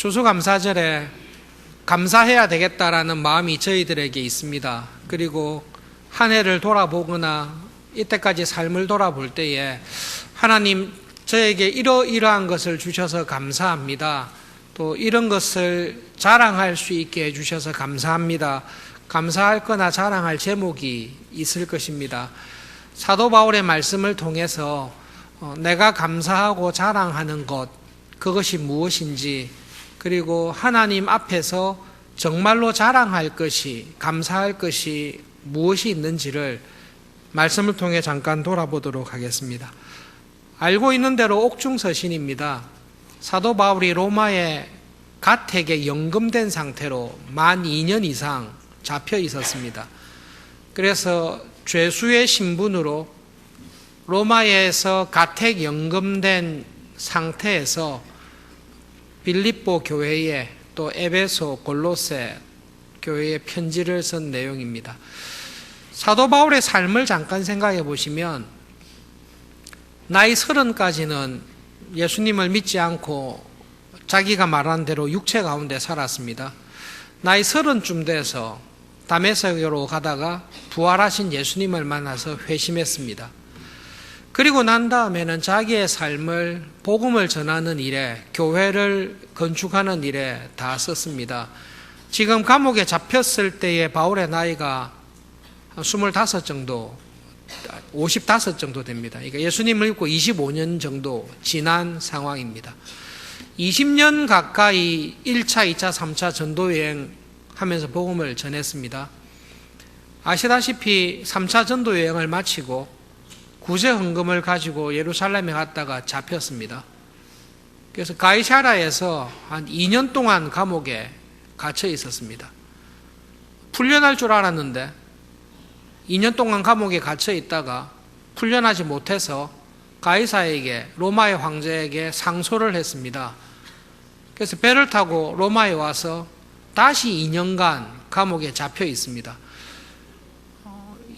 추수감사절에 감사해야 되겠다라는 마음이 저희들에게 있습니다. 그리고 한 해를 돌아보거나 이때까지 삶을 돌아볼 때에 하나님 저에게 이러이러한 것을 주셔서 감사합니다. 또 이런 것을 자랑할 수 있게 해주셔서 감사합니다. 감사할 거나 자랑할 제목이 있을 것입니다. 사도 바울의 말씀을 통해서 내가 감사하고 자랑하는 것, 그것이 무엇인지, 그리고 하나님 앞에서 정말로 자랑할 것이, 감사할 것이 무엇이 있는지를 말씀을 통해 잠깐 돌아보도록 하겠습니다. 알고 있는 대로 옥중서신입니다. 사도 바울이 로마의 가택에 연금된 상태로 만 2년 이상 잡혀 있었습니다. 그래서 죄수의 신분으로 로마에서 가택 연금된 상태에서 빌립보 교회에 또 에베소, 골로새 교회에 편지를 쓴 내용입니다. 사도 바울의 삶을 잠깐 생각해 보시면 나이 30까지는 예수님을 믿지 않고 자기가 말한 대로 육체 가운데 살았습니다. 나이 30쯤 돼서 다메섹으로 가다가 부활하신 예수님을 만나서 회심했습니다. 그리고 난 다음에는 자기의 삶을 복음을 전하는 일에, 교회를 건축하는 일에 다 썼습니다. 지금 감옥에 잡혔을 때의 바울의 나이가 한 25 정도, 55 정도 됩니다. 그러니까 예수님을 믿고 25년 정도 지난 상황입니다. 20년 가까이 1차, 2차, 3차 전도여행 하면서 복음을 전했습니다. 아시다시피 3차 전도여행을 마치고 구제 헌금을 가지고 예루살렘에 갔다가 잡혔습니다. 그래서 가이사랴에서 한 2년 동안 감옥에 갇혀 있었습니다. 풀려날 줄 알았는데 2년 동안 감옥에 갇혀 있다가 풀려나지 못해서 가이사에게, 로마의 황제에게 상소를 했습니다. 그래서 배를 타고 로마에 와서 다시 2년간 감옥에 잡혀 있습니다.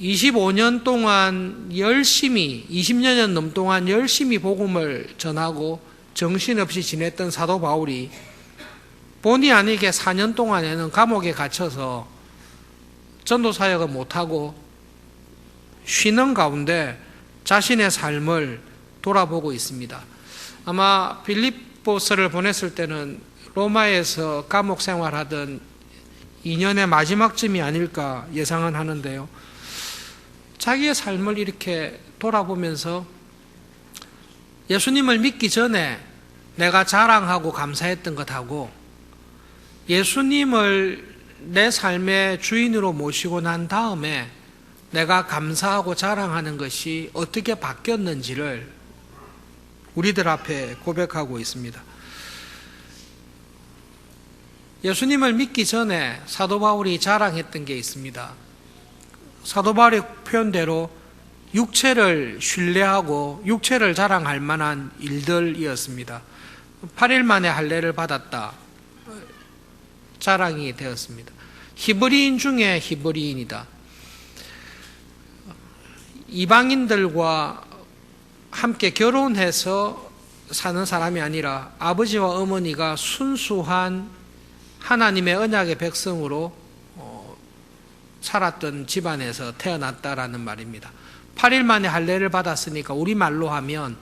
25년 동안 열심히, 20년 넘 동안 열심히 복음을 전하고 정신없이 지냈던 사도 바울이 본의 아니게 4년 동안에는 감옥에 갇혀서 전도 사역을 못하고 쉬는 가운데 자신의 삶을 돌아보고 있습니다. 아마 빌립보서를 보냈을 때는 로마에서 감옥 생활하던 2년의 마지막쯤이 아닐까 예상은 하는데요. 자기의 삶을 이렇게 돌아보면서 예수님을 믿기 전에 내가 자랑하고 감사했던 것하고 예수님을 내 삶의 주인으로 모시고 난 다음에 내가 감사하고 자랑하는 것이 어떻게 바뀌었는지를 우리들 앞에 고백하고 있습니다. 예수님을 믿기 전에 사도 바울이 자랑했던 게 있습니다. 사도 바울의 표현대로 육체를 신뢰하고 육체를 자랑할 만한 일들이었습니다. 8일 만에 할례를 받았다. 자랑이 되었습니다. 히브리인 중에 히브리인이다. 이방인들과 함께 결혼해서 사는 사람이 아니라 아버지와 어머니가 순수한 하나님의 언약의 백성으로 살았던 집안에서 태어났다라는 말입니다. 8일 만에 할례를 받았으니까 우리말로 하면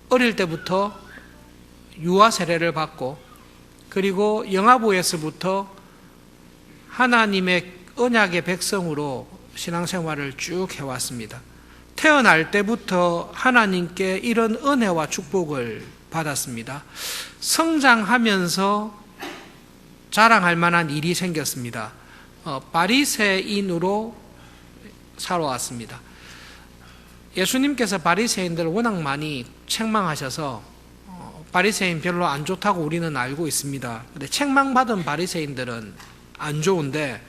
어릴 때부터 유아 세례를 받고 그리고 영아부에서부터 하나님의 언약의 백성으로 신앙생활을 쭉 해왔습니다. 태어날 때부터 하나님께 이런 은혜와 축복을 받았습니다. 성장하면서 자랑할 만한 일이 생겼습니다. 바리새인으로 살아왔습니다. 예수님께서 바리새인들을 워낙 많이 책망하셔서 바리새인 별로 안 좋다고 우리는 알고 있습니다. 근데 책망받은 바리새인들은 안 좋은데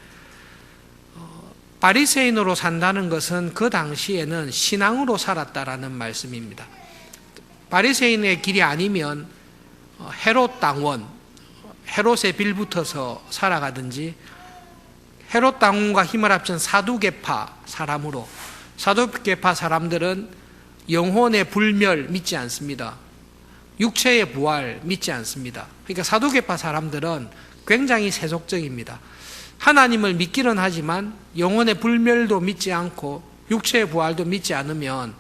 바리새인으로 산다는 것은 그 당시에는 신앙으로 살았다라는 말씀입니다. 바리새인의 길이 아니면 헤롯 당원, 헤롯에 빌붙어서 살아가든지 헤롯 당원과 힘을 합친 사두개파 사람으로, 사두개파 사람들은 영혼의 불멸 믿지 않습니다. 육체의 부활 믿지 않습니다. 그러니까 사두개파 사람들은 굉장히 세속적입니다. 하나님을 믿기는 하지만 영혼의 불멸도 믿지 않고 육체의 부활도 믿지 않으면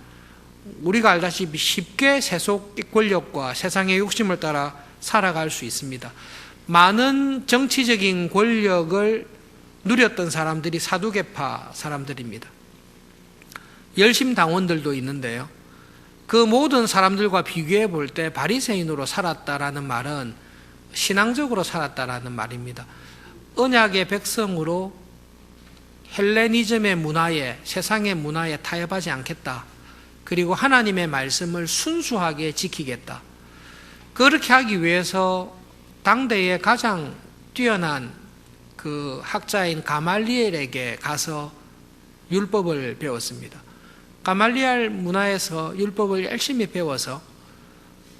우리가 알다시피 쉽게 세속 권력과 세상의 욕심을 따라 살아갈 수 있습니다. 많은 정치적인 권력을 누렸던 사람들이 사두개파 사람들입니다. 열심당원들도 있는데요. 그 모든 사람들과 비교해 볼 때 바리새인으로 살았다라는 말은 신앙적으로 살았다라는 말입니다. 언약의 백성으로 헬레니즘의 문화에, 세상의 문화에 타협하지 않겠다. 그리고 하나님의 말씀을 순수하게 지키겠다. 그렇게 하기 위해서 당대의 가장 뛰어난 그 학자인 가말리엘에게 가서 율법을 배웠습니다. 가말리엘 문화에서 율법을 열심히 배워서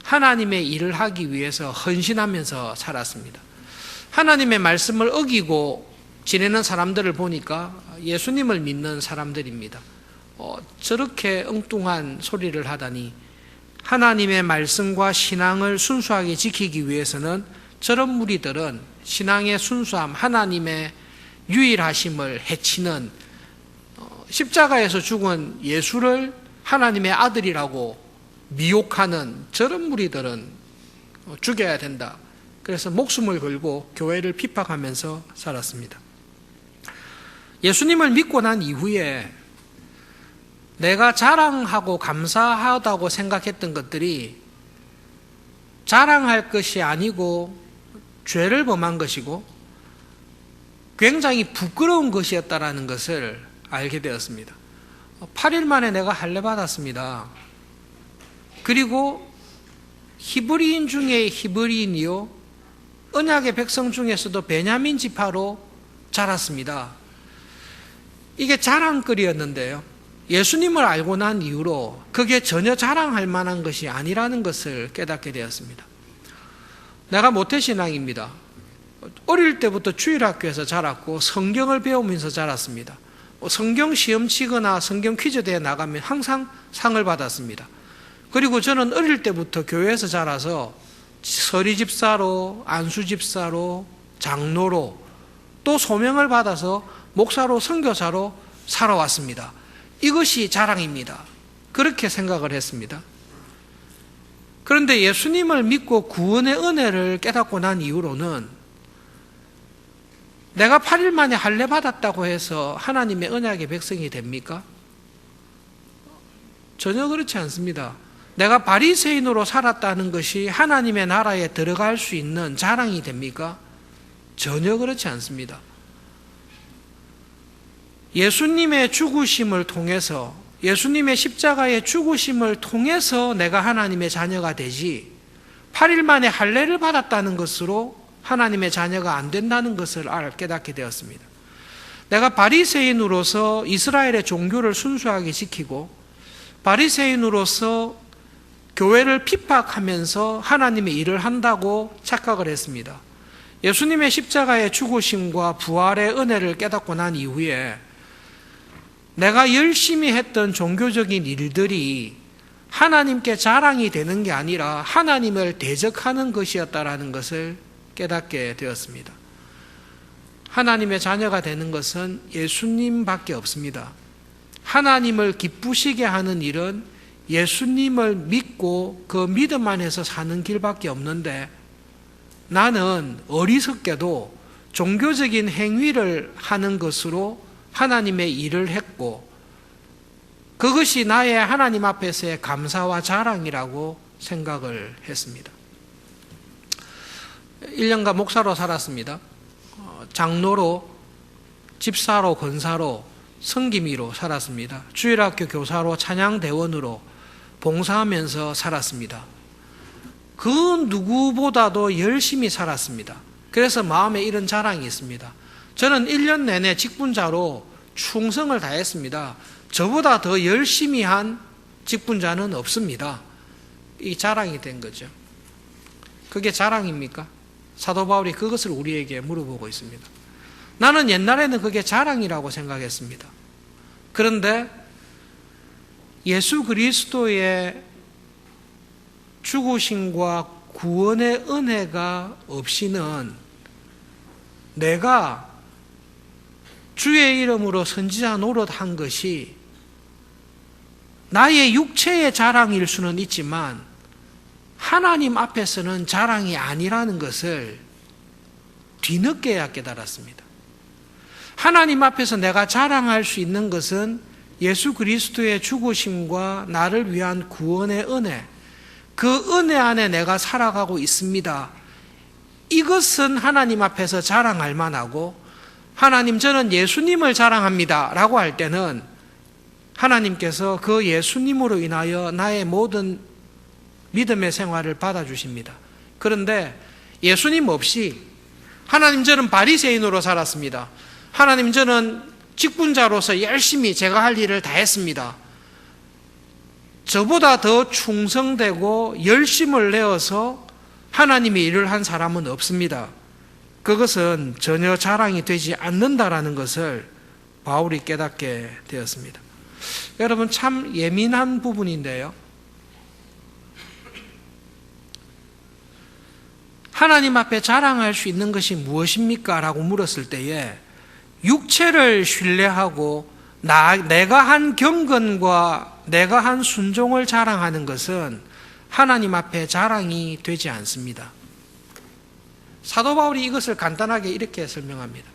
하나님의 일을 하기 위해서 헌신하면서 살았습니다. 하나님의 말씀을 어기고 지내는 사람들을 보니까 예수님을 믿는 사람들입니다. 저렇게 엉뚱한 소리를 하다니 하나님의 말씀과 신앙을 순수하게 지키기 위해서는 저런 무리들은 신앙의 순수함, 하나님의 유일하심을 해치는 십자가에서 죽은 예수를 하나님의 아들이라고 미혹하는 저런 무리들은 죽여야 된다. 그래서 목숨을 걸고 교회를 핍박하면서 살았습니다. 예수님을 믿고 난 이후에 내가 자랑하고 감사하다고 생각했던 것들이 자랑할 것이 아니고 죄를 범한 것이고 굉장히 부끄러운 것이었다라는 것을 알게 되었습니다. 8일 만에 내가 할례 받았습니다. 그리고 히브리인 중에 히브리인이요, 언약의 백성 중에서도 베냐민 지파로 자랐습니다. 이게 자랑거리였는데요. 예수님을 알고 난 이후로 그게 전혀 자랑할 만한 것이 아니라는 것을 깨닫게 되었습니다. 내가 모태신앙입니다. 어릴 때부터 주일학교에서 자랐고 성경을 배우면서 자랐습니다. 성경 시험 치거나 성경 퀴즈 대회 나가면 항상 상을 받았습니다. 그리고 저는 어릴 때부터 교회에서 자라서 서리집사로, 안수집사로, 장로로 또 소명을 받아서 목사로, 선교사로 살아왔습니다. 이것이 자랑입니다. 그렇게 생각을 했습니다. 그런데 예수님을 믿고 구원의 은혜를 깨닫고 난 이후로는 내가 8일 만에 할례 받았다고 해서 하나님의 언약의 백성이 됩니까? 전혀 그렇지 않습니다. 내가 바리새인으로 살았다는 것이 하나님의 나라에 들어갈 수 있는 자랑이 됩니까? 전혀 그렇지 않습니다. 예수님의 죽으심을 통해서, 예수님의 십자가의 죽으심을 통해서 내가 하나님의 자녀가 되지 8일 만에 할례를 받았다는 것으로 하나님의 자녀가 안 된다는 것을 깨닫게 되었습니다. 내가 바리새인으로서 이스라엘의 종교를 순수하게 지키고 바리새인으로서 교회를 핍박하면서 하나님의 일을 한다고 착각을 했습니다. 예수님의 십자가의 죽으심과 부활의 은혜를 깨닫고 난 이후에 내가 열심히 했던 종교적인 일들이 하나님께 자랑이 되는 게 아니라 하나님을 대적하는 것이었다라는 것을 깨닫게 되었습니다. 하나님의 자녀가 되는 것은 예수님밖에 없습니다. 하나님을 기쁘시게 하는 일은 예수님을 믿고 그 믿음 안에서 사는 길밖에 없는데 나는 어리석게도 종교적인 행위를 하는 것으로 하나님의 일을 했고 그것이 나의 하나님 앞에서의 감사와 자랑이라고 생각을 했습니다. 1년간 목사로 살았습니다. 장로로, 집사로, 권사로, 성김이로 살았습니다. 주일학교 교사로, 찬양대원으로 봉사하면서 살았습니다. 그 누구보다도 열심히 살았습니다. 그래서 마음에 이런 자랑이 있습니다. 저는 1년 내내 직분자로 충성을 다했습니다. 저보다 더 열심히 한 직분자는 없습니다. 이 자랑이 된 거죠. 그게 자랑입니까? 사도 바울이 그것을 우리에게 물어보고 있습니다. 나는 옛날에는 그게 자랑이라고 생각했습니다. 그런데 예수 그리스도의 죽으심과 구원의 은혜가 없이는 내가 주의 이름으로 선지자 노릇한 것이 나의 육체의 자랑일 수는 있지만 하나님 앞에서는 자랑이 아니라는 것을 뒤늦게야 깨달았습니다. 하나님 앞에서 내가 자랑할 수 있는 것은 예수 그리스도의 죽으심과 나를 위한 구원의 은혜, 그 은혜 안에 내가 살아가고 있습니다. 이것은 하나님 앞에서 자랑할 만하고, 하나님 저는 예수님을 자랑합니다 라고 할 때는 하나님께서 그 예수님으로 인하여 나의 모든 믿음의 생활을 받아주십니다. 그런데 예수님 없이 하나님 저는 바리새인으로 살았습니다. 하나님 저는 직분자로서 열심히 제가 할 일을 다 했습니다. 저보다 더 충성되고 열심을 내어서 하나님의 일을 한 사람은 없습니다. 그것은 전혀 자랑이 되지 않는다라는 것을 바울이 깨닫게 되었습니다. 여러분 참 예민한 부분인데요. 하나님 앞에 자랑할 수 있는 것이 무엇입니까? 라고 물었을 때에 육체를 신뢰하고 내가 한 경건과 내가 한 순종을 자랑하는 것은 하나님 앞에 자랑이 되지 않습니다. 사도 바울이 이것을 간단하게 이렇게 설명합니다.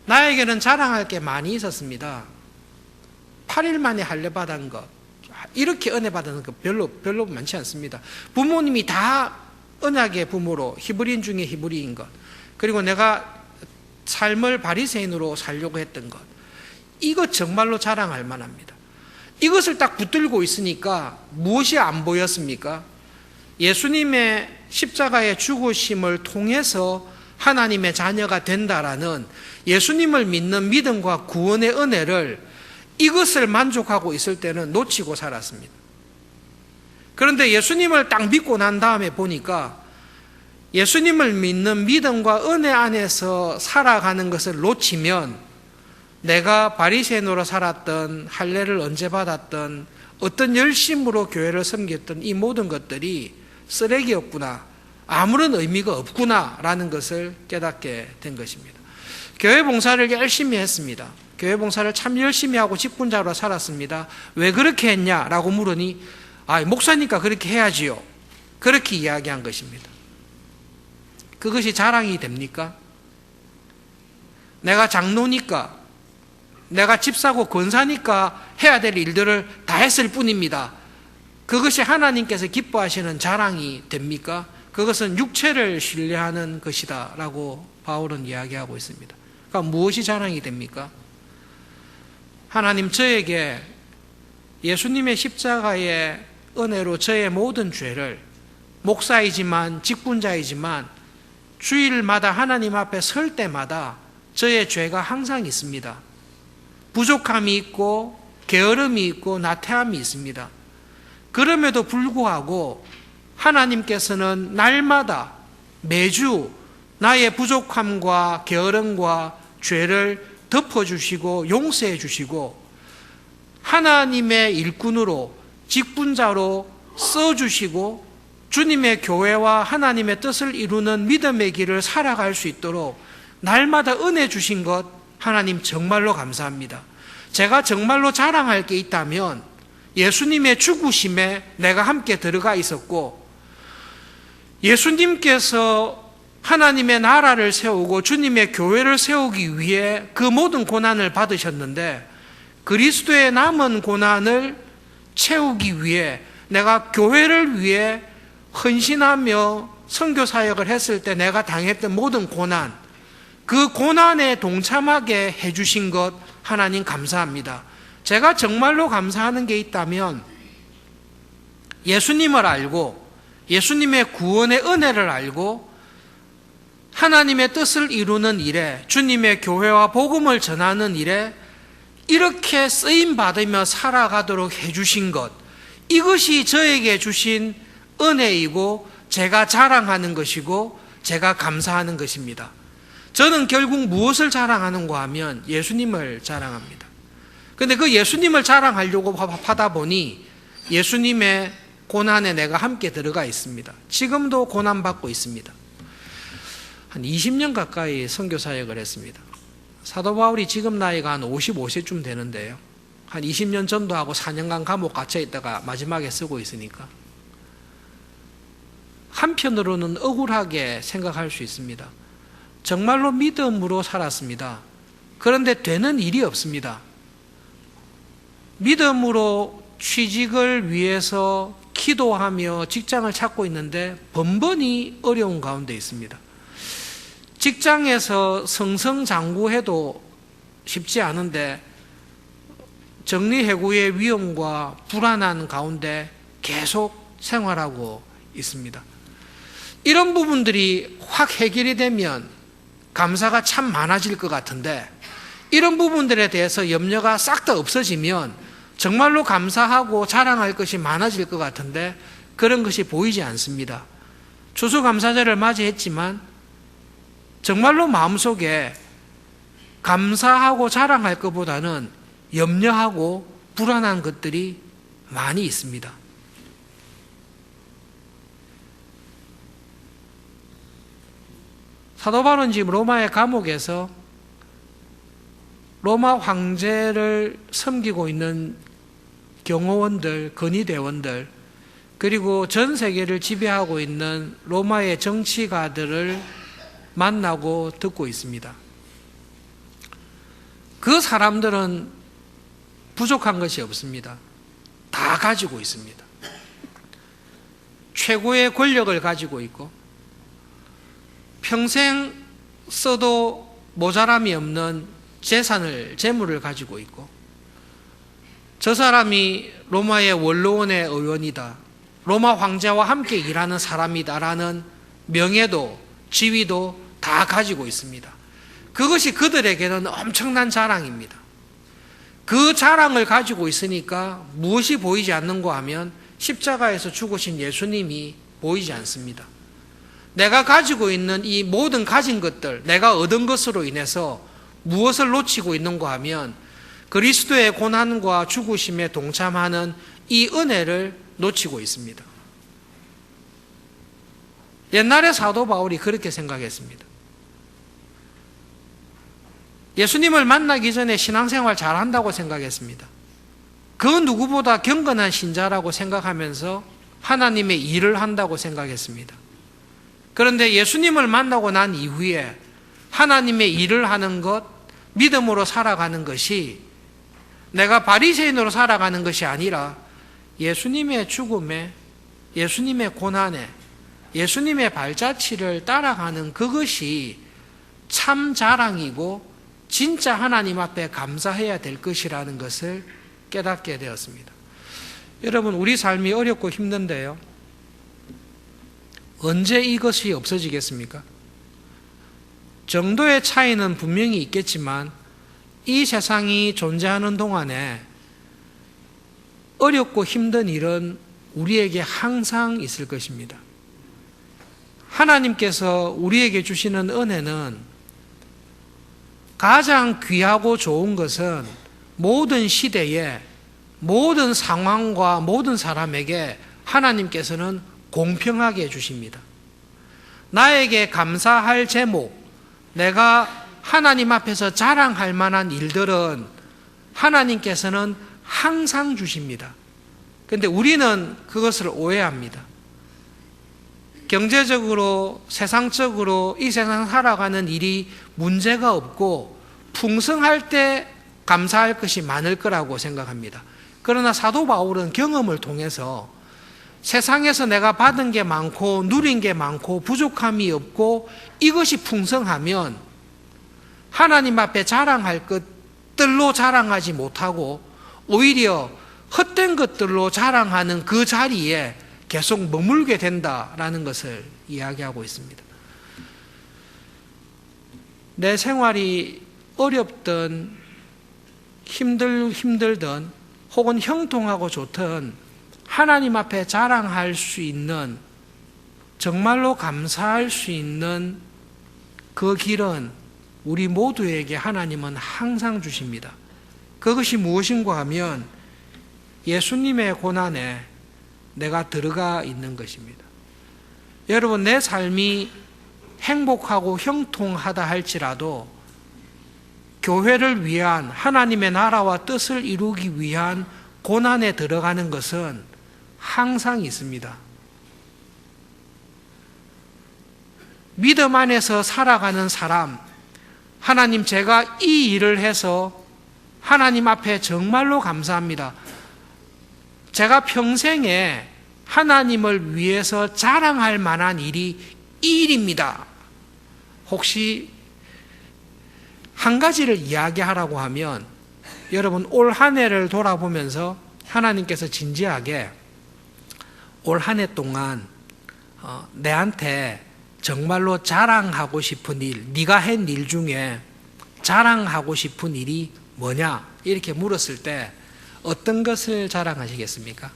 나에게는 자랑할 게 많이 있었습니다. 8일 만에 할례 받은 것, 이렇게 은혜 받은 것 별로 많지 않습니다. 부모님이 다 언약의 부모로 히브리인 중에 히브리인 것, 그리고 내가 삶을 바리새인으로 살려고 했던 것, 이것 정말로 자랑할 만합니다. 이것을 딱 붙들고 있으니까 무엇이 안 보였습니까? 예수님의 십자가의 죽으심을 통해서 하나님의 자녀가 된다라는 예수님을 믿는 믿음과 구원의 은혜를, 이것을 만족하고 있을 때는 놓치고 살았습니다. 그런데 예수님을 딱 믿고 난 다음에 보니까 예수님을 믿는 믿음과 은혜 안에서 살아가는 것을 놓치면 내가 바리새인으로 살았던, 할례를 언제 받았던, 어떤 열심으로 교회를 섬겼던 이 모든 것들이 쓰레기였구나, 아무런 의미가 없구나라는 것을 깨닫게 된 것입니다. 교회 봉사를 열심히 했습니다. 교회 봉사를 참 열심히 하고 직분자로 살았습니다. 왜 그렇게 했냐라고 물으니 목사니까 그렇게 해야지요, 그렇게 이야기한 것입니다. 그것이 자랑이 됩니까? 내가 장로니까, 내가 집사고 권사니까 해야 될 일들을 다 했을 뿐입니다. 그것이 하나님께서 기뻐하시는 자랑이 됩니까? 그것은 육체를 신뢰하는 것이다 라고 바울은 이야기하고 있습니다. 그러니까 무엇이 자랑이 됩니까? 하나님 저에게 예수님의 십자가의 은혜로 저의 모든 죄를, 목사이지만 직분자이지만 주일마다 하나님 앞에 설 때마다 저의 죄가 항상 있습니다. 부족함이 있고 게으름이 있고 나태함이 있습니다. 그럼에도 불구하고 하나님께서는 날마다 매주 나의 부족함과 게으름과 죄를 덮어주시고 용서해 주시고 하나님의 일꾼으로, 직분자로 써주시고 주님의 교회와 하나님의 뜻을 이루는 믿음의 길을 살아갈 수 있도록 날마다 은혜 주신 것, 하나님 정말로 감사합니다. 제가 정말로 자랑할 게 있다면 예수님의 죽으심에 내가 함께 들어가 있었고, 예수님께서 하나님의 나라를 세우고 주님의 교회를 세우기 위해 그 모든 고난을 받으셨는데, 그리스도의 남은 고난을 채우기 위해 내가 교회를 위해 헌신하며 선교 사역을 했을 때 내가 당했던 모든 고난, 그 고난에 동참하게 해주신 것 하나님 감사합니다. 제가 정말로 감사하는 게 있다면 예수님을 알고 예수님의 구원의 은혜를 알고 하나님의 뜻을 이루는 일에, 주님의 교회와 복음을 전하는 일에 이렇게 쓰임받으며 살아가도록 해주신 것, 이것이 저에게 주신 은혜이고 제가 자랑하는 것이고 제가 감사하는 것입니다. 저는 결국 무엇을 자랑하는가 하면 예수님을 자랑합니다. 그런데 그 예수님을 자랑하려고 하다 보니 예수님의 고난에 내가 함께 들어가 있습니다. 지금도 고난받고 있습니다. 한 20년 가까이 선교 사역을 했습니다. 사도 바울이 지금 나이가 한 55세쯤 되는데요. 한 20년 전도하고 4년간 감옥 갇혀 있다가 마지막에 쓰고 있으니까 한편으로는 억울하게 생각할 수 있습니다. 정말로 믿음으로 살았습니다. 그런데 되는 일이 없습니다. 믿음으로 취직을 위해서 기도하며 직장을 찾고 있는데 번번이 어려운 가운데 있습니다. 직장에서 승승장구해도 쉽지 않은데 정리해고의 위험과 불안한 가운데 계속 생활하고 있습니다. 이런 부분들이 확 해결이 되면 감사가 참 많아질 것 같은데 이런 부분들에 대해서 염려가 싹 다 없어지면 정말로 감사하고 자랑할 것이 많아질 것 같은데 그런 것이 보이지 않습니다. 추수감사절을 맞이했지만 정말로 마음속에 감사하고 자랑할 것보다는 염려하고 불안한 것들이 많이 있습니다. 사도 바울은 지금 로마의 감옥에서 로마 황제를 섬기고 있는 경호원들, 건의대원들, 그리고 전 세계를 지배하고 있는 로마의 정치가들을 만나고 듣고 있습니다. 그 사람들은 부족한 것이 없습니다. 다 가지고 있습니다. 최고의 권력을 가지고 있고 평생 써도 모자람이 없는 재물을 가지고 있고 저 사람이 로마의 원로원의 의원이다. 로마 황제와 함께 일하는 사람이다라는 명예도 지위도 다 가지고 있습니다. 그것이 그들에게는 엄청난 자랑입니다. 그 자랑을 가지고 있으니까 무엇이 보이지 않는가 하면 십자가에서 죽으신 예수님이 보이지 않습니다. 내가 가지고 있는 이 모든 가진 것들, 내가 얻은 것으로 인해서 무엇을 놓치고 있는가 하면 그리스도의 고난과 죽으심에 동참하는 이 은혜를 놓치고 있습니다. 옛날에 사도 바울이 그렇게 생각했습니다. 예수님을 만나기 전에 신앙생활 잘한다고 생각했습니다. 그 누구보다 경건한 신자라고 생각하면서 하나님의 일을 한다고 생각했습니다. 그런데 예수님을 만나고 난 이후에 하나님의 일을 하는 것, 믿음으로 살아가는 것이 내가 바리새인으로 살아가는 것이 아니라 예수님의 죽음에, 예수님의 고난에, 예수님의 발자취를 따라가는 그것이 참 자랑이고 진짜 하나님 앞에 감사해야 될 것이라는 것을 깨닫게 되었습니다. 여러분, 우리 삶이 어렵고 힘든데요. 언제 이것이 없어지겠습니까? 정도의 차이는 분명히 있겠지만 이 세상이 존재하는 동안에 어렵고 힘든 일은 우리에게 항상 있을 것입니다. 하나님께서 우리에게 주시는 은혜는 가장 귀하고 좋은 것은 모든 시대에 모든 상황과 모든 사람에게 하나님께서는 공평하게 해주십니다. 나에게 감사할 제목, 내가 하나님 앞에서 자랑할 만한 일들은 하나님께서는 항상 주십니다. 그런데 우리는 그것을 오해합니다. 경제적으로, 세상적으로 이 세상 살아가는 일이 문제가 없고 풍성할 때 감사할 것이 많을 거라고 생각합니다. 그러나 사도 바울은 경험을 통해서 세상에서 내가 받은 게 많고 누린 게 많고 부족함이 없고 이것이 풍성하면 하나님 앞에 자랑할 것들로 자랑하지 못하고 오히려 헛된 것들로 자랑하는 그 자리에 계속 머물게 된다라는 것을 이야기하고 있습니다. 내 생활이 어렵든 힘들든 혹은 형통하고 좋든 하나님 앞에 자랑할 수 있는, 정말로 감사할 수 있는 그 길은 우리 모두에게 하나님은 항상 주십니다. 그것이 무엇인가 하면 예수님의 고난에 내가 들어가 있는 것입니다. 여러분, 내 삶이 행복하고 형통하다 할지라도 교회를 위한 하나님의 나라와 뜻을 이루기 위한 고난에 들어가는 것은 항상 있습니다. 믿음 안에서 살아가는 사람, 하나님, 제가 이 일을 해서 하나님 앞에 정말로 감사합니다. 제가 평생에 하나님을 위해서 자랑할 만한 일이 이 일입니다. 혹시 한 가지를 이야기하라고 하면, 여러분, 올 한 해를 돌아보면서 하나님께서 진지하게 올 한 해 동안 내한테 정말로 자랑하고 싶은 일, 네가 한 일 중에 자랑하고 싶은 일이 뭐냐? 이렇게 물었을 때 어떤 것을 자랑하시겠습니까?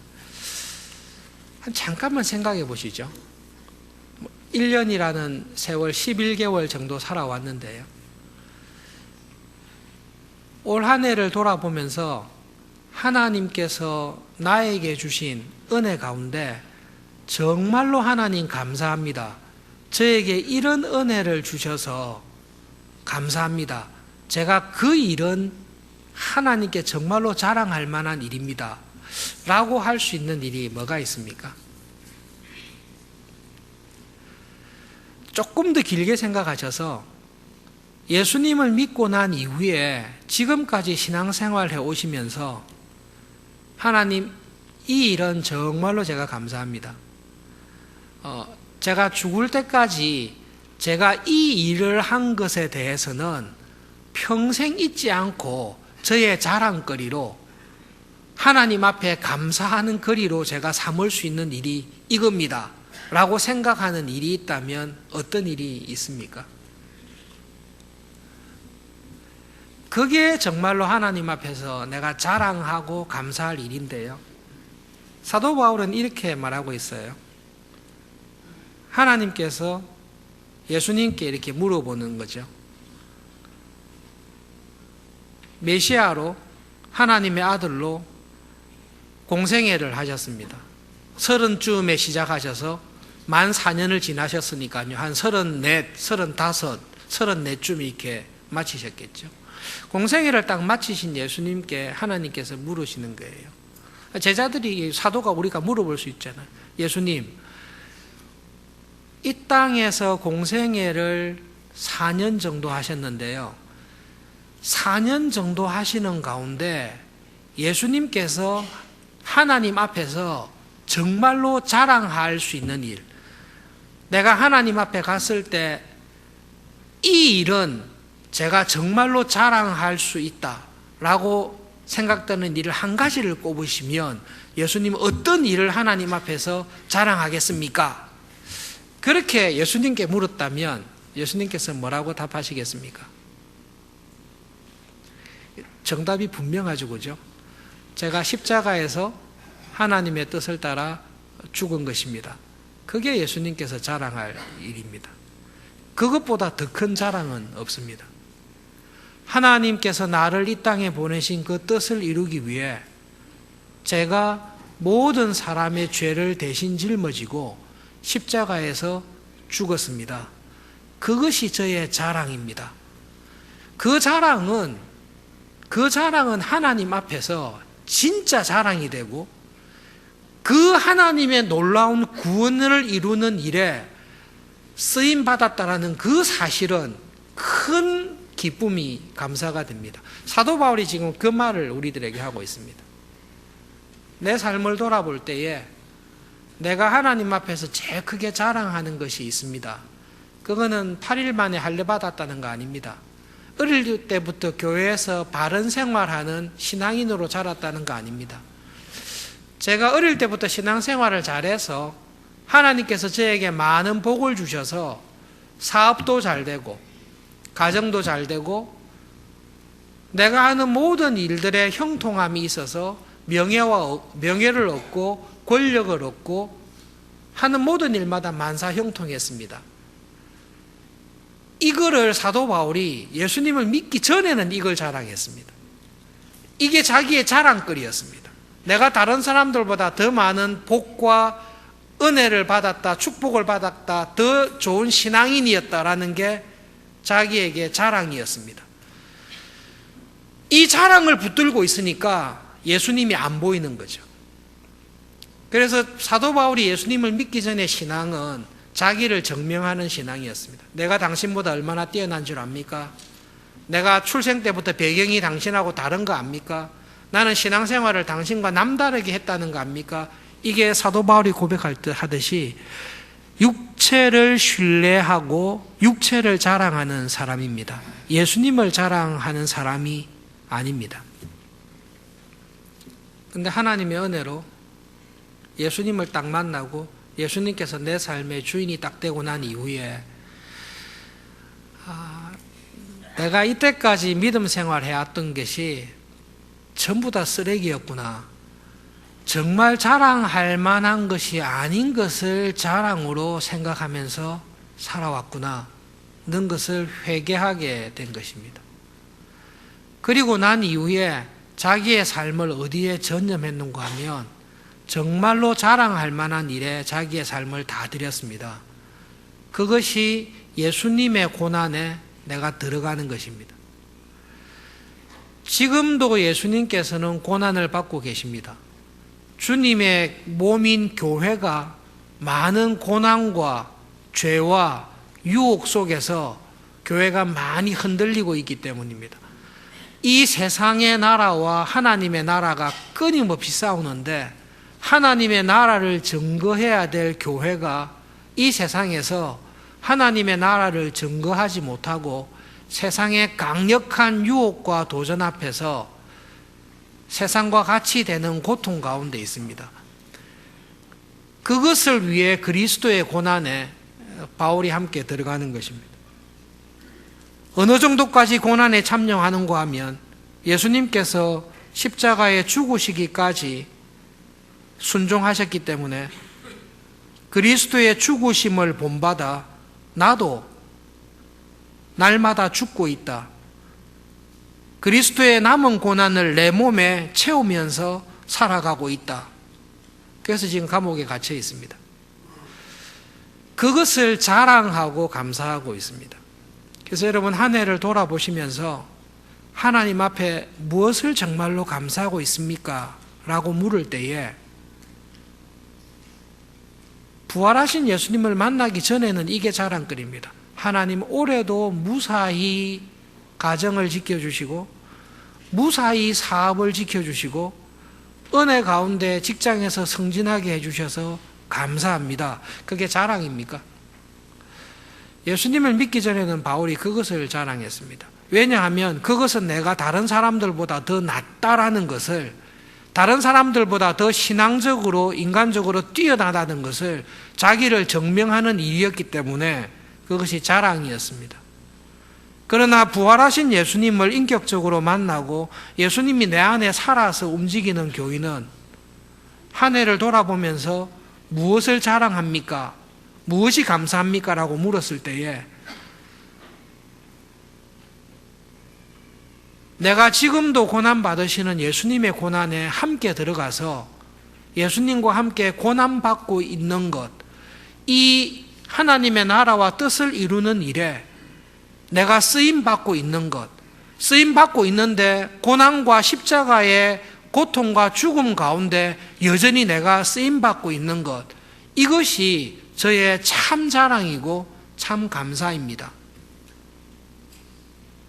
잠깐만 생각해 보시죠. 1년이라는 세월 11개월 정도 살아왔는데요. 올 한 해를 돌아보면서 하나님께서 나에게 주신 은혜 가운데 정말로 하나님 감사합니다. 저에게 이런 은혜를 주셔서 감사합니다. 제가 그 일은 하나님께 정말로 자랑할 만한 일입니다. 라고 할 수 있는 일이 뭐가 있습니까? 조금 더 길게 생각하셔서 예수님을 믿고 난 이후에 지금까지 신앙생활 해 오시면서 하나님, 이 일은 정말로 제가 감사합니다. 제가 죽을 때까지 제가 이 일을 한 것에 대해서는 평생 잊지 않고 저의 자랑거리로 하나님 앞에 감사하는 거리로 제가 삼을 수 있는 일이 이겁니다. 라고 생각하는 일이 있다면 어떤 일이 있습니까? 그게 정말로 하나님 앞에서 내가 자랑하고 감사할 일인데요. 사도 바울은 이렇게 말하고 있어요. 하나님께서 예수님께 이렇게 물어보는 거죠. 메시아로 하나님의 아들로 공생애를 하셨습니다. 30쯤에 시작하셔서 만 4년을 지나셨으니까요. 한 34, 35, 34쯤 이렇게 마치셨겠죠. 공생애를 딱 마치신 예수님께 하나님께서 물으시는 거예요. 제자들이, 사도가 우리가 물어볼 수 있잖아요. 예수님, 이 땅에서 공생애를 4년 정도 하셨는데요. 4년 정도 하시는 가운데 예수님께서 하나님 앞에서 정말로 자랑할 수 있는 일, 내가 하나님 앞에 갔을 때 이 일은 제가 정말로 자랑할 수 있다라고 생각되는 일을 한 가지를 꼽으시면 예수님은 어떤 일을 하나님 앞에서 자랑하겠습니까? 그렇게 예수님께 물었다면 예수님께서 뭐라고 답하시겠습니까? 정답이 분명하죠, 그죠? 제가 십자가에서 하나님의 뜻을 따라 죽은 것입니다. 그게 예수님께서 자랑할 일입니다. 그것보다 더 큰 자랑은 없습니다. 하나님께서 나를 이 땅에 보내신 그 뜻을 이루기 위해 제가 모든 사람의 죄를 대신 짊어지고 십자가에서 죽었습니다. 그것이 저의 자랑입니다. 그 자랑은 하나님 앞에서 진짜 자랑이 되고 그 하나님의 놀라운 구원을 이루는 일에 쓰임 받았다라는 그 사실은 큰 기쁨이 감사가 됩니다. 사도 바울이 지금 그 말을 우리들에게 하고 있습니다. 내 삶을 돌아볼 때에 내가 하나님 앞에서 제일 크게 자랑하는 것이 있습니다. 그거는 8일 만에 할례 받았다는 거 아닙니다. 어릴 때부터 교회에서 바른 생활하는 신앙인으로 자랐다는 거 아닙니다. 제가 어릴 때부터 신앙생활을 잘해서 하나님께서 저에게 많은 복을 주셔서 사업도 잘 되고 가정도 잘 되고 내가 하는 모든 일들에 형통함이 있어서 명예를 얻고 권력을 얻고 하는 모든 일마다 만사 형통했습니다. 이거를 사도 바울이 예수님을 믿기 전에는 이걸 자랑했습니다. 이게 자기의 자랑거리였습니다. 내가 다른 사람들보다 더 많은 복과 은혜를 받았다, 축복을 받았다, 더 좋은 신앙인이었다라는 게 자기에게 자랑이었습니다. 이 자랑을 붙들고 있으니까 예수님이 안 보이는 거죠. 그래서 사도 바울이 예수님을 믿기 전에 신앙은 자기를 증명하는 신앙이었습니다. 내가 당신보다 얼마나 뛰어난 줄 압니까? 내가 출생 때부터 배경이 당신하고 다른 거 압니까? 나는 신앙생활을 당신과 남다르게 했다는 거 압니까? 이게 사도 바울이 고백할 듯 하듯이 육체를 신뢰하고 육체를 자랑하는 사람입니다. 예수님을 자랑하는 사람이 아닙니다. 근데 하나님의 은혜로 예수님을 딱 만나고 예수님께서 내 삶의 주인이 딱 되고 난 이후에 내가 이때까지 믿음 생활 해왔던 것이 전부 다 쓰레기였구나. 정말 자랑할 만한 것이 아닌 것을 자랑으로 생각하면서 살아왔구나. 는 것을 회개하게 된 것입니다. 그리고 난 이후에 자기의 삶을 어디에 전념했는가 하면 정말로 자랑할 만한 일에 자기의 삶을 다 드렸습니다. 그것이 예수님의 고난에 내가 들어가는 것입니다. 지금도 예수님께서는 고난을 받고 계십니다. 주님의 몸인 교회가 많은 고난과 죄와 유혹 속에서 교회가 많이 흔들리고 있기 때문입니다. 이 세상의 나라와 하나님의 나라가 끊임없이 싸우는데 하나님의 나라를 증거해야 될 교회가 이 세상에서 하나님의 나라를 증거하지 못하고 세상의 강력한 유혹과 도전 앞에서 세상과 같이 되는 고통 가운데 있습니다. 그것을 위해 그리스도의 고난에 바울이 함께 들어가는 것입니다. 어느 정도까지 고난에 참여하는가 하면 예수님께서 십자가에 죽으시기까지 순종하셨기 때문에 그리스도의 죽으심을 본받아 나도 날마다 죽고 있다. 그리스도의 남은 고난을 내 몸에 채우면서 살아가고 있다. 그래서 지금 감옥에 갇혀 있습니다. 그것을 자랑하고 감사하고 있습니다. 그래서 여러분 한 해를 돌아보시면서 하나님 앞에 무엇을 정말로 감사하고 있습니까? 라고 물을 때에 부활하신 예수님을 만나기 전에는 이게 자랑거리입니다. 하나님 올해도 무사히 가정을 지켜주시고 무사히 사업을 지켜주시고 은혜 가운데 직장에서 승진하게 해주셔서 감사합니다. 그게 자랑입니까? 예수님을 믿기 전에는 바울이 그것을 자랑했습니다. 왜냐하면 그것은 내가 다른 사람들보다 더 낫다라는 것을, 다른 사람들보다 더 신앙적으로 인간적으로 뛰어나다는 것을 자기를 증명하는 일이었기 때문에 그것이 자랑이었습니다. 그러나 부활하신 예수님을 인격적으로 만나고 예수님이 내 안에 살아서 움직이는 교인은 한 해를 돌아보면서 무엇을 자랑합니까? 무엇이 감사합니까? 라고 물었을 때에 내가 지금도 고난받으시는 예수님의 고난에 함께 들어가서 예수님과 함께 고난받고 있는 것, 이 하나님의 나라와 뜻을 이루는 일에 내가 쓰임받고 있는 것, 쓰임받고 있는데 고난과 십자가의 고통과 죽음 가운데 여전히 내가 쓰임받고 있는 것, 이것이 저의 참 자랑이고 참 감사입니다.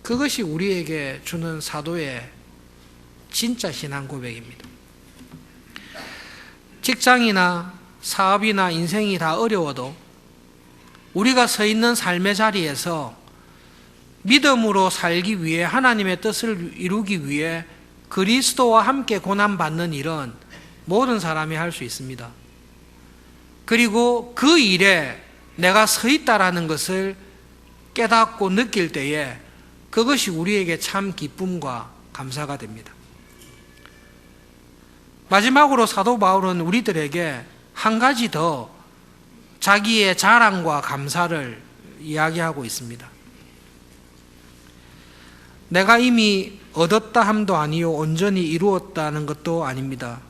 그것이 우리에게 주는 사도의 진짜 신앙 고백입니다. 직장이나 사업이나 인생이 다 어려워도 우리가 서 있는 삶의 자리에서 믿음으로 살기 위해 하나님의 뜻을 이루기 위해 그리스도와 함께 고난받는 일은 모든 사람이 할 수 있습니다. 그리고 그 일에 내가 서 있다라는 것을 깨닫고 느낄 때에 그것이 우리에게 참 기쁨과 감사가 됩니다. 마지막으로 사도 바울은 우리들에게 한 가지 더 자기의 자랑과 감사를 이야기하고 있습니다. 내가 이미 얻었다 함도 아니요 온전히 이루었다는 것도 아닙니다.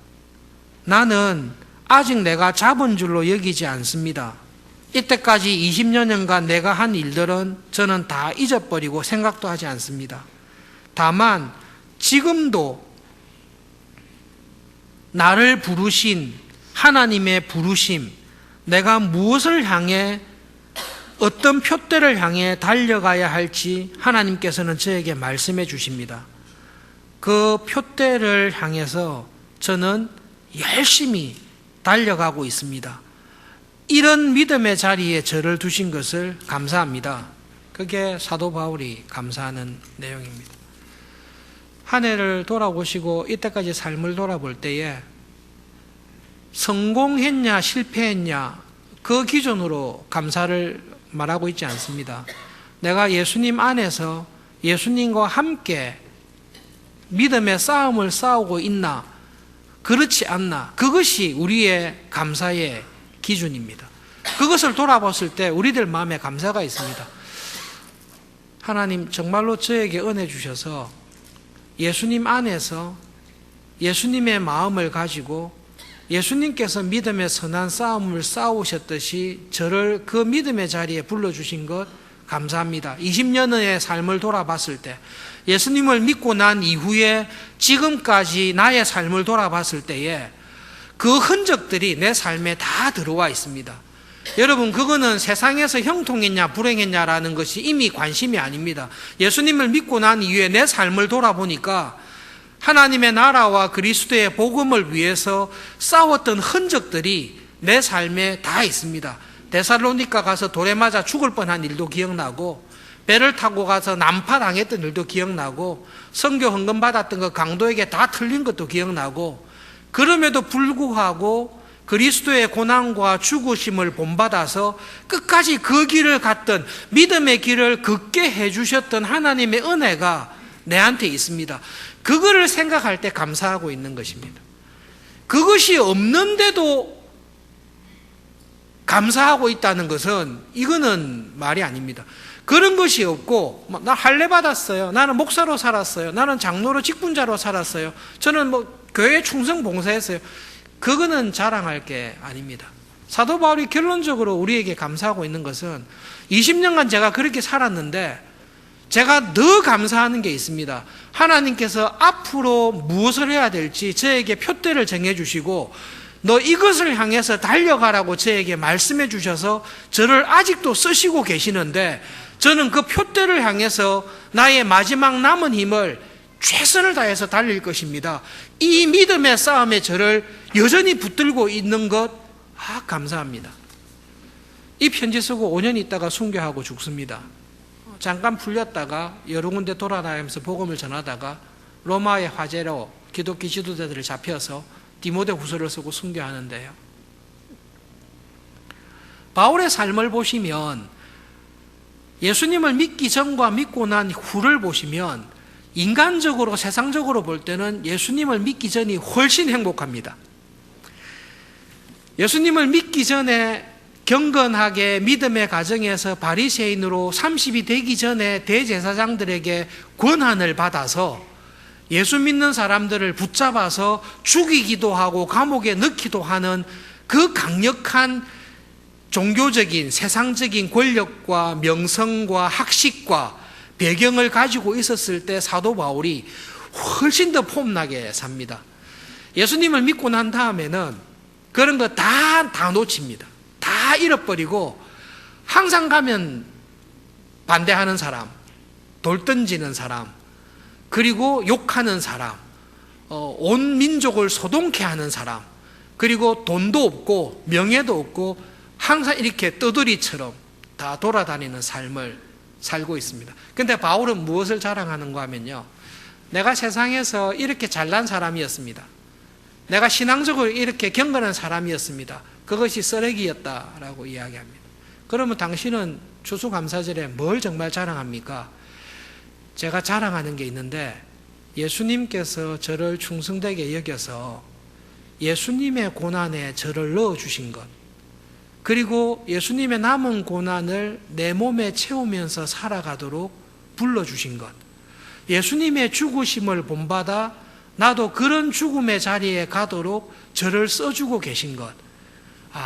나는 아직 내가 잡은 줄로 여기지 않습니다. 이때까지 20여 년간 내가 한 일들은 저는 다 잊어버리고 생각도 하지 않습니다. 다만 지금도 나를 부르신 하나님의 부르심, 내가 무엇을 향해 어떤 표대를 향해 달려가야 할지 하나님께서는 저에게 말씀해 주십니다. 그 표대를 향해서 저는 열심히 달려가고 있습니다. 이런 믿음의 자리에 저를 두신 것을 감사합니다. 그게 사도 바울이 감사하는 내용입니다. 한 해를 돌아보시고 이때까지 삶을 돌아볼 때에 성공했냐 실패했냐 그 기준으로 감사를 말하고 있지 않습니다. 내가 예수님 안에서 예수님과 함께 믿음의 싸움을 싸우고 있나 그렇지 않나 그것이 우리의 감사의 기준입니다. 그것을 돌아봤을 때 우리들 마음에 감사가 있습니다. 하나님 정말로 저에게 은혜 주셔서 예수님 안에서 예수님의 마음을 가지고 예수님께서 믿음의 선한 싸움을 싸우셨듯이 저를 그 믿음의 자리에 불러주신 것 감사합니다. 20년의 삶을 돌아봤을 때 예수님을 믿고 난 이후에 지금까지 나의 삶을 돌아봤을 때에 그 흔적들이 내 삶에 다 들어와 있습니다. 여러분 그거는 세상에서 형통했냐 불행했냐라는 것이 이미 관심이 아닙니다. 예수님을 믿고 난 이후에 내 삶을 돌아보니까 하나님의 나라와 그리스도의 복음을 위해서 싸웠던 흔적들이 내 삶에 다 있습니다. 데살로니가 가서 돌에 맞아 죽을 뻔한 일도 기억나고 배를 타고 가서 난파당했던 일도 기억나고 선교 헌금 받았던 거 강도에게 다 틀린 것도 기억나고 그럼에도 불구하고 그리스도의 고난과 죽으심을 본받아서 끝까지 그 길을 갔던 믿음의 길을 걷게 해주셨던 하나님의 은혜가 내한테 있습니다. 그거를 생각할 때 감사하고 있는 것입니다. 그것이 없는데도 감사하고 있다는 것은 이거는 말이 아닙니다. 그런 것이 없고 나 할례 받았어요. 나는 목사로 살았어요. 나는 장로로 직분자로 살았어요. 저는 교회 충성 봉사했어요. 그거는 자랑할 게 아닙니다. 사도 바울이 결론적으로 우리에게 감사하고 있는 것은 20년간 제가 그렇게 살았는데 제가 더 감사하는 게 있습니다. 하나님께서 앞으로 무엇을 해야 될지 저에게 표대를 정해주시고 너 이것을 향해서 달려가라고 저에게 말씀해 주셔서 저를 아직도 쓰시고 계시는데 저는 그 표대를 향해서 나의 마지막 남은 힘을 최선을 다해서 달릴 것입니다. 이 믿음의 싸움에 저를 여전히 붙들고 있는 것 감사합니다. 이 편지 쓰고 5년 있다가 순교하고 죽습니다. 잠깐 풀렸다가 여러 군데 돌아다니면서 복음을 전하다가 로마의 화재로 기독교 지도자들을 잡혀서 디모데후서를 쓰고 순교하는데요. 바울의 삶을 보시면 예수님을 믿기 전과 믿고 난 후를 보시면 인간적으로 세상적으로 볼 때는 예수님을 믿기 전이 훨씬 행복합니다. 예수님을 믿기 전에 경건하게 믿음의 가정에서 바리새인으로 30이 되기 전에 대제사장들에게 권한을 받아서 예수 믿는 사람들을 붙잡아서 죽이기도 하고 감옥에 넣기도 하는 그 강력한 종교적인 세상적인 권력과 명성과 학식과 배경을 가지고 있었을 때 사도 바울이 훨씬 더 폼나게 삽니다. 예수님을 믿고 난 다음에는 그런 거 다 놓칩니다. 다 잃어버리고 항상 가면 반대하는 사람, 돌 던지는 사람, 그리고 욕하는 사람, 온 민족을 소동케 하는 사람, 그리고 돈도 없고 명예도 없고 항상 이렇게 떠돌이처럼 다 돌아다니는 삶을 살고 있습니다. 그런데 바울은 무엇을 자랑하는가 하면요, 내가 세상에서 이렇게 잘난 사람이었습니다. 내가 신앙적으로 이렇게 경건한 사람이었습니다. 그것이 쓰레기였다라고 이야기합니다. 그러면 당신은 추수감사절에 뭘 정말 자랑합니까? 제가 자랑하는 게 있는데 예수님께서 저를 충성되게 여겨서 예수님의 고난에 저를 넣어주신 것, 그리고 예수님의 남은 고난을 내 몸에 채우면서 살아가도록 불러주신 것, 예수님의 죽으심을 본받아 나도 그런 죽음의 자리에 가도록 저를 써주고 계신 것.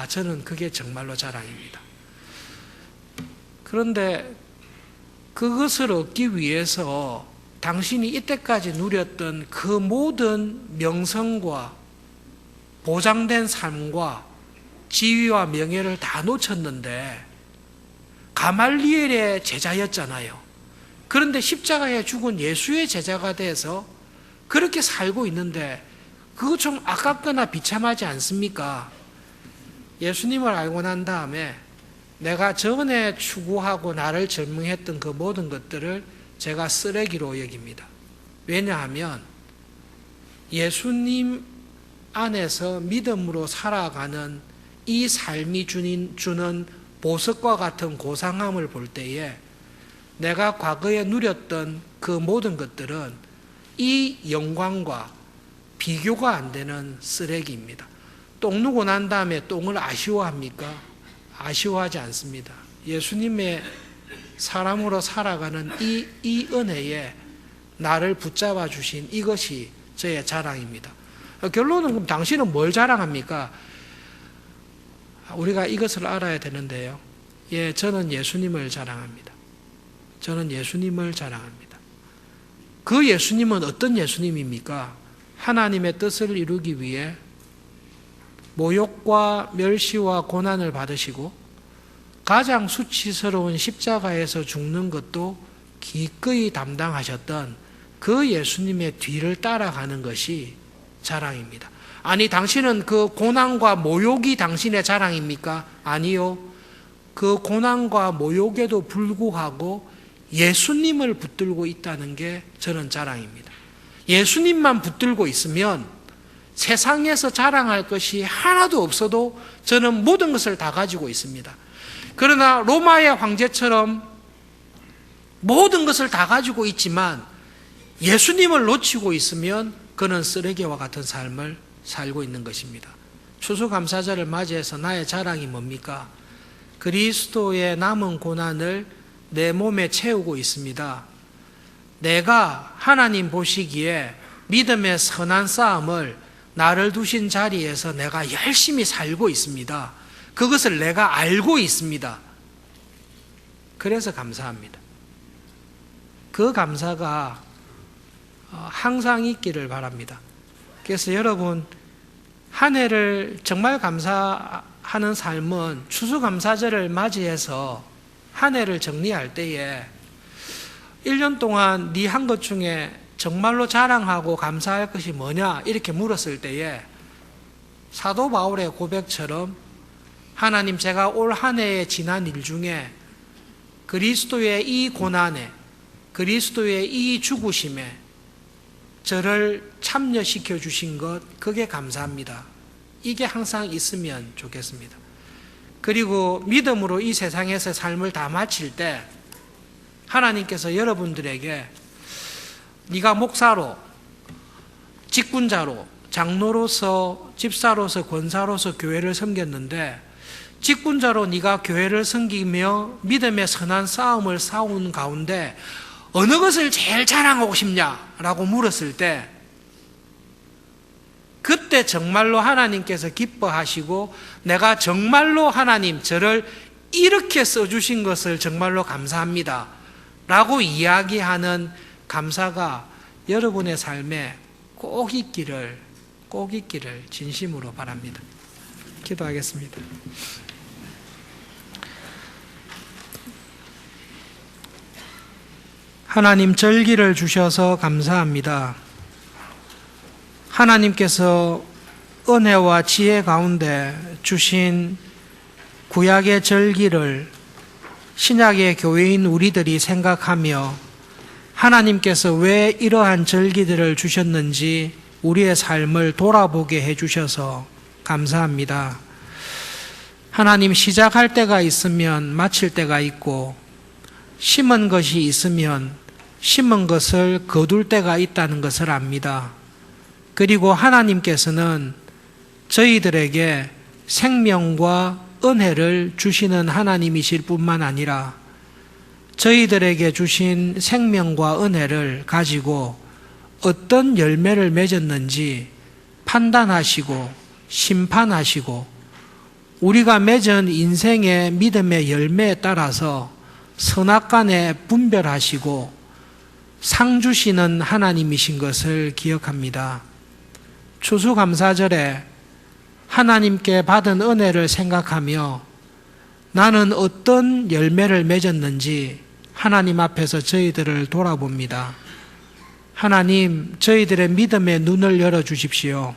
저는 그게 정말로 자랑입니다. 그런데 그것을 얻기 위해서 당신이 이때까지 누렸던 그 모든 명성과 보장된 삶과 지위와 명예를 다 놓쳤는데 가말리엘의 제자였잖아요. 그런데 십자가에 죽은 예수의 제자가 돼서 그렇게 살고 있는데 그거 좀 아깝거나 비참하지 않습니까? 예수님을 알고 난 다음에 내가 전에 추구하고 나를 절망했던 그 모든 것들을 제가 쓰레기로 여깁니다. 왜냐하면 예수님 안에서 믿음으로 살아가는 이 삶이 주는 보석과 같은 고상함을 볼 때에 내가 과거에 누렸던 그 모든 것들은 이 영광과 비교가 안 되는 쓰레기입니다. 똥 누고 난 다음에 똥을 아쉬워합니까? 아쉬워하지 않습니다. 예수님의 사람으로 살아가는 이 은혜에 나를 붙잡아 주신 이것이 저의 자랑입니다. 결론은 그럼 당신은 뭘 자랑합니까? 우리가 이것을 알아야 되는데요. 저는 예수님을 자랑합니다. 저는 예수님을 자랑합니다. 그 예수님은 어떤 예수님입니까? 하나님의 뜻을 이루기 위해 모욕과 멸시와 고난을 받으시고 가장 수치스러운 십자가에서 죽는 것도 기꺼이 담당하셨던 그 예수님의 뒤를 따라가는 것이 자랑입니다. 아니, 당신은 그 고난과 모욕이 당신의 자랑입니까? 아니요. 그 고난과 모욕에도 불구하고 예수님을 붙들고 있다는 게 저는 자랑입니다. 예수님만 붙들고 있으면 세상에서 자랑할 것이 하나도 없어도 저는 모든 것을 다 가지고 있습니다. 그러나 로마의 황제처럼 모든 것을 다 가지고 있지만 예수님을 놓치고 있으면 그는 쓰레기와 같은 삶을 살고 있는 것입니다. 추수감사절을 맞이해서 나의 자랑이 뭡니까? 그리스도의 남은 고난을 내 몸에 채우고 있습니다. 내가 하나님 보시기에 믿음의 선한 싸움을 나를 두신 자리에서 내가 열심히 살고 있습니다. 그것을 내가 알고 있습니다. 그래서 감사합니다. 그 감사가 항상 있기를 바랍니다. 그래서 여러분, 한 해를 정말 감사하는 삶은 추수감사절을 맞이해서 한 해를 정리할 때에 1년 동안 네 한 것 중에 정말로 자랑하고 감사할 것이 뭐냐 이렇게 물었을 때에 사도 바울의 고백처럼 하나님, 제가 올 한 해에 지난 일 중에 그리스도의 이 고난에, 그리스도의 이 죽으심에 저를 참여시켜 주신 것, 그게 감사합니다. 이게 항상 있으면 좋겠습니다. 그리고 믿음으로 이 세상에서 삶을 다 마칠 때 하나님께서 여러분들에게 네가 목사로, 직분자로, 장로로서, 집사로서, 권사로서 교회를 섬겼는데 직분자로 네가 교회를 섬기며 믿음의 선한 싸움을 싸운 가운데 어느 것을 제일 자랑하고 싶냐라고 물었을 때 그때 정말로 하나님께서 기뻐하시고 내가 정말로 하나님 저를 이렇게 써주신 것을 정말로 감사합니다 라고 이야기하는 감사가 여러분의 삶에 꼭 있기를 진심으로 바랍니다. 기도하겠습니다. 하나님, 절기를 주셔서 감사합니다. 하나님께서 은혜와 지혜 가운데 주신 구약의 절기를 신약의 교회인 우리들이 생각하며 하나님께서 왜 이러한 절기들을 주셨는지 우리의 삶을 돌아보게 해주셔서 감사합니다. 하나님, 시작할 때가 있으면 마칠 때가 있고 심은 것이 있으면 심은 것을 거둘 때가 있다는 것을 압니다. 그리고 하나님께서는 저희들에게 생명과 은혜를 주시는 하나님이실 뿐만 아니라 저희들에게 주신 생명과 은혜를 가지고 어떤 열매를 맺었는지 판단하시고 심판하시고 우리가 맺은 인생의 믿음의 열매에 따라서 선악간에 분별하시고 상 주시는 하나님이신 것을 기억합니다. 추수감사절에 하나님께 받은 은혜를 생각하며 나는 어떤 열매를 맺었는지 하나님 앞에서 저희들을 돌아봅니다. 하나님, 저희들의 믿음의 눈을 열어주십시오.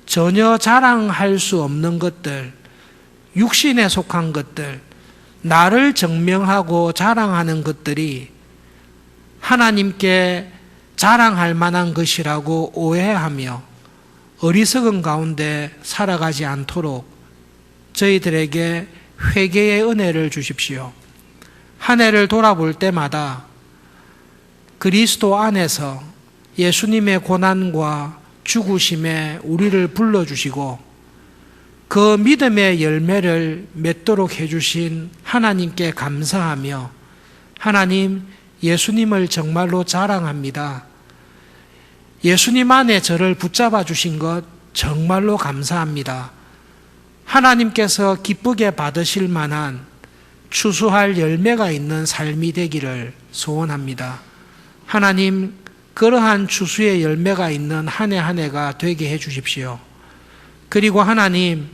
전혀 자랑할 수 없는 것들, 육신에 속한 것들, 나를 증명하고 자랑하는 것들이 하나님께 자랑할 만한 것이라고 오해하며 어리석은 가운데 살아가지 않도록 저희들에게 회개의 은혜를 주십시오. 한 해를 돌아볼 때마다 그리스도 안에서 예수님의 고난과 죽으심에 우리를 불러주시고 그 믿음의 열매를 맺도록 해주신 하나님께 감사하며 하나님, 예수님을 정말로 자랑합니다. 예수님 안에 저를 붙잡아 주신 것 정말로 감사합니다. 하나님께서 기쁘게 받으실 만한 추수할 열매가 있는 삶이 되기를 소원합니다. 하나님, 그러한 추수의 열매가 있는 한 해 한 해가 되게 해 주십시오. 그리고 하나님,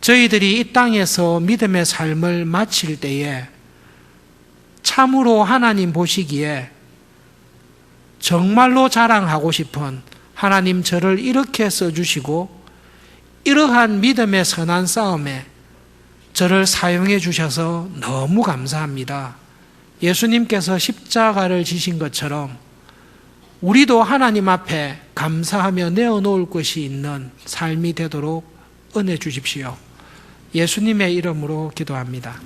저희들이 이 땅에서 믿음의 삶을 마칠 때에 참으로 하나님 보시기에 정말로 자랑하고 싶은 하나님, 저를 이렇게 써주시고 이러한 믿음의 선한 싸움에 저를 사용해 주셔서 너무 감사합니다. 예수님께서 십자가를 지신 것처럼 우리도 하나님 앞에 감사하며 내어놓을 것이 있는 삶이 되도록 은혜 주십시오. 예수님의 이름으로 기도합니다.